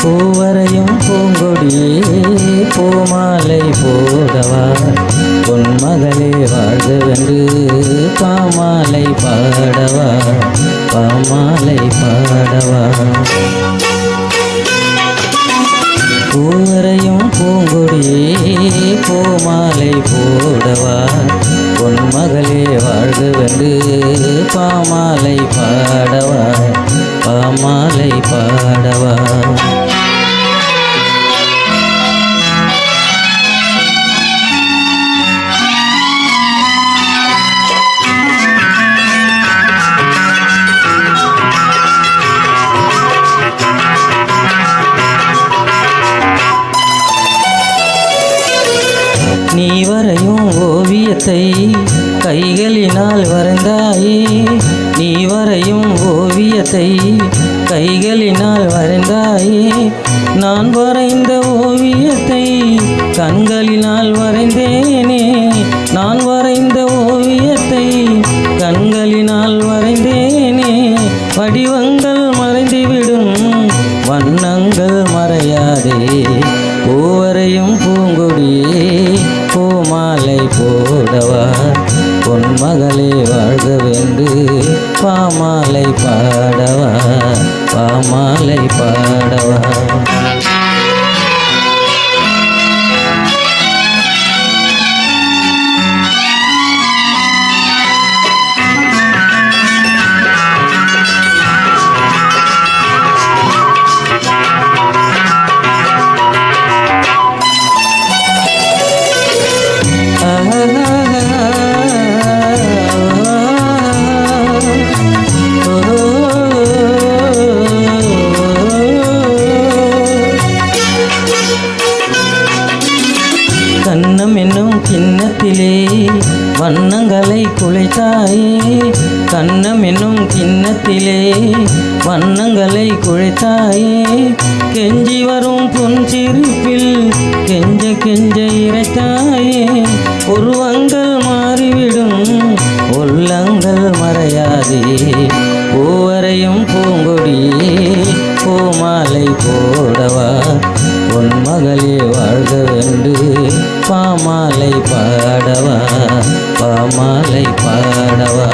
பூவரையும் பூங்கொடியே பூமாலை போடவா பொன்மகளே வாழ்கவென்று பாமாலை பாடவா பாமாலை பாடவா. பூவரையும் பூங்கொடியே பூமாலை போடவா பொன்மகளே வாழ்கவென்று பாமாலை பாடவா பாமாலை பாடவா. நீ வரையும் ஓவியத்தை கைகளினால் வரைந்தாயே நீ வரையும் ஓவியத்தை கைகளினால் வரைந்தாயே நான் வரைந்த ஓவியத்தை கண்களினால் வரைந்தேனே நான் வரைந்த ஓவியத்தை கண்களினால் வரைந்தேனே. வடிவங்கள் மறைந்துவிடும் வண்ணங்கள் மறையாதே பூவரையும் பூங்கொடியே பூமாலை போடவா பொன்மகளே வாழ்கவென்று பாமாலை பாடவா பாமாலை பாடவா. கண்ணம் என்னும் கிண்ணத்திலே வண்ணங்களை குழைத்தாயே கண்ணம் என்னும் கிண்ணத்திலே வண்ணங்களை குழைத்தாயே கெஞ்சி வரும் புன்சிரிப்பில் கெஞ்ச கெஞ்ச இறைத்தாயே உருவங்கள் மாறிவிடும் உள்ளங்கள் மறையாதே பூவரையும் பூங்கொடியே பூமாலை போடவா பொன்மகளே வாழ்கவென்று பாமாலை பாடவா பாமாலை பாடவா.